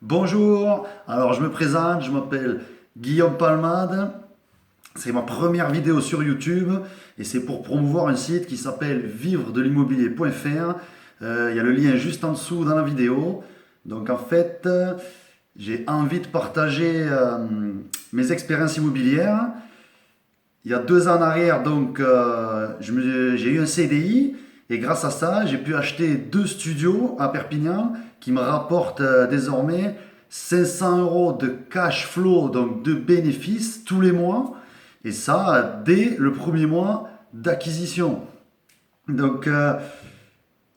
Bonjour, alors je me présente, je m'appelle Guillaume Palmade, c'est ma première vidéo sur YouTube et c'est pour promouvoir un site qui s'appelle vivredelimmobilier.fr. Il y a le lien juste en dessous dans la vidéo. Donc en fait, j'ai envie de partager mes expériences immobilières. Il y a 2 ans en arrière, donc j'ai eu un CDI et grâce à ça, j'ai pu acheter 2 studios à Perpignan qui me rapportent désormais 500 euros de cash flow, donc de bénéfices tous les mois. Et ça, dès le premier mois d'acquisition. Donc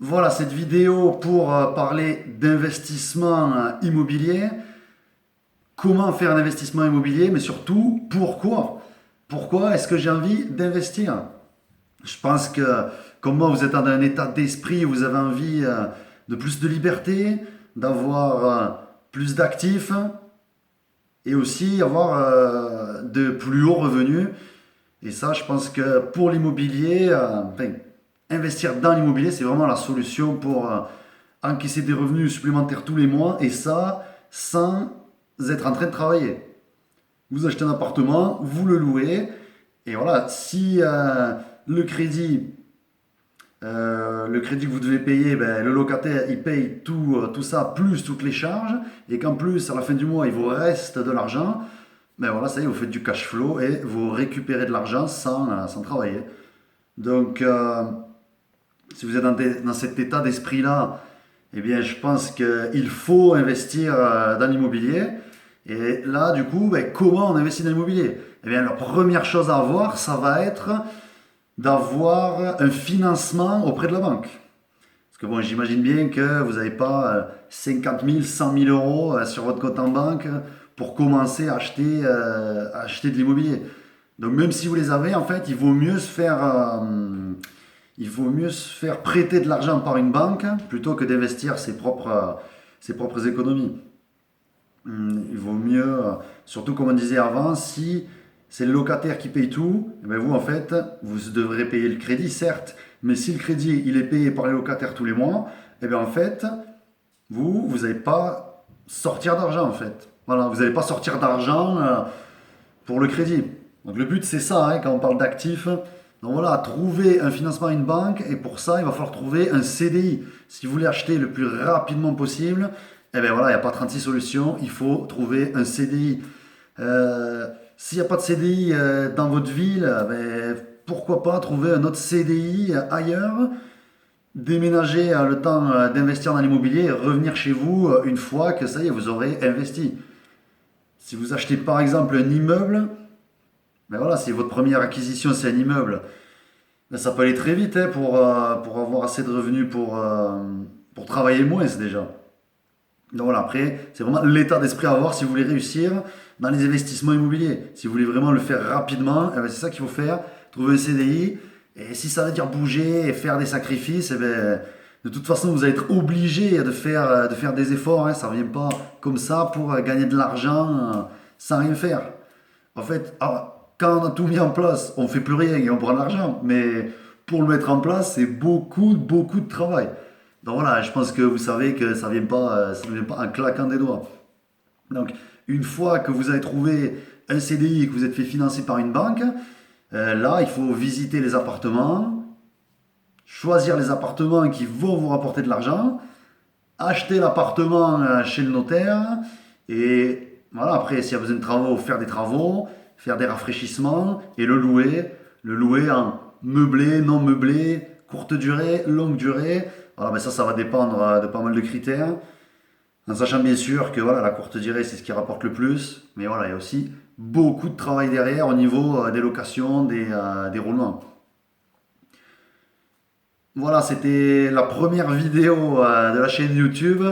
voilà cette vidéo pour parler d'investissement immobilier. Comment faire un investissement immobilier, mais surtout pourquoi. Pourquoi est-ce que j'ai envie d'investir? Je pense que, comme moi, vous êtes dans un état d'esprit où vous avez envie de plus de liberté, d'avoir plus d'actifs et aussi avoir de plus hauts revenus. Et ça, je pense que pour l'immobilier, enfin, investir dans l'immobilier, c'est vraiment la solution pour encaisser des revenus supplémentaires tous les mois et ça sans être en train de travailler. Vous achetez un appartement, vous le louez, et voilà, si le crédit que vous devez payer, ben, le locataire il paye tout ça plus toutes les charges, et qu'en plus à la fin du mois il vous reste de l'argent, ben voilà, ça y est, vous faites du cash flow et vous récupérez de l'argent sans travailler. Donc, si vous êtes dans cet état d'esprit-là, eh bien, je pense qu'il faut investir dans l'immobilier. Et là, du coup, ben, comment on investit dans l'immobilier? Eh bien, la première chose à avoir, ça va être d'avoir un financement auprès de la banque. Parce que bon, j'imagine bien que vous n'avez pas 50 000, 100 000 euros sur votre compte en banque pour commencer à acheter de l'immobilier. Donc même si vous les avez, en fait, il vaut mieux se faire prêter de l'argent par une banque plutôt que d'investir ses propres économies. Il vaut mieux, surtout comme on disait avant, si c'est le locataire qui paye tout, eh ben vous en fait, vous devrez payer le crédit, certes, mais si le crédit il est payé par les locataires tous les mois, eh bien en fait, vous n'allez pas sortir d'argent en fait. Voilà, vous n'allez pas sortir d'argent pour le crédit. Donc le but c'est ça, hein, quand on parle d'actifs. Donc voilà, trouver un financement à une banque et pour ça il va falloir trouver un CDI. Si vous voulez acheter le plus rapidement possible, eh bien voilà, il n'y a pas 36 solutions, il faut trouver un CDI. S'il n'y a pas de CDI dans votre ville, ben, pourquoi pas trouver un autre CDI ailleurs, déménager le temps d'investir dans l'immobilier et revenir chez vous une fois que ça y est, vous aurez investi. Si vous achetez par exemple un immeuble, ben voilà, si votre première acquisition c'est un immeuble, ben ça peut aller très vite hein, pour avoir assez de revenus pour travailler moins déjà. Donc voilà, après, c'est vraiment l'état d'esprit à avoir si vous voulez réussir dans les investissements immobiliers. Si vous voulez vraiment le faire rapidement, eh ben, c'est ça qu'il faut faire, trouver un CDI. Et si ça veut dire bouger et faire des sacrifices, eh ben, de toute façon, vous allez être obligé de faire des efforts. Hein. Ça ne vient pas comme ça pour gagner de l'argent sans rien faire. En fait, quand on a tout mis en place, on ne fait plus rien et on prend de l'argent. Mais pour le mettre en place, c'est beaucoup, beaucoup de travail. Donc voilà, je pense que vous savez que ça vient pas en claquant des doigts. Donc, une fois que vous avez trouvé un CDI et que vous êtes fait financer par une banque, là, il faut visiter les appartements, choisir les appartements qui vont vous rapporter de l'argent, acheter l'appartement chez le notaire, et voilà, après, s'il y a besoin de travaux, faire des travaux, faire des rafraîchissements, et le louer. Le louer en meublé, non meublé, courte durée, longue durée. Voilà, ben ça va dépendre de pas mal de critères. En sachant bien sûr que voilà, la courte durée, c'est ce qui rapporte le plus. Mais voilà, il y a aussi beaucoup de travail derrière au niveau des locations, des roulements. Voilà, c'était la première vidéo de la chaîne YouTube.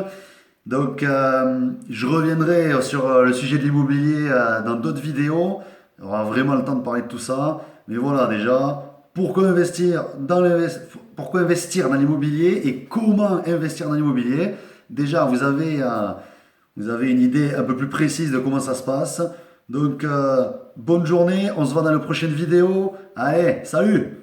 Donc, je reviendrai sur le sujet de l'immobilier dans d'autres vidéos. On aura vraiment le temps de parler de tout ça. Mais voilà, déjà, pourquoi investir dans l'immobilier et comment investir dans l'immobilier. Déjà, vous avez une idée un peu plus précise de comment ça se passe. Donc, bonne journée. On se voit dans la prochaine vidéo. Allez, salut!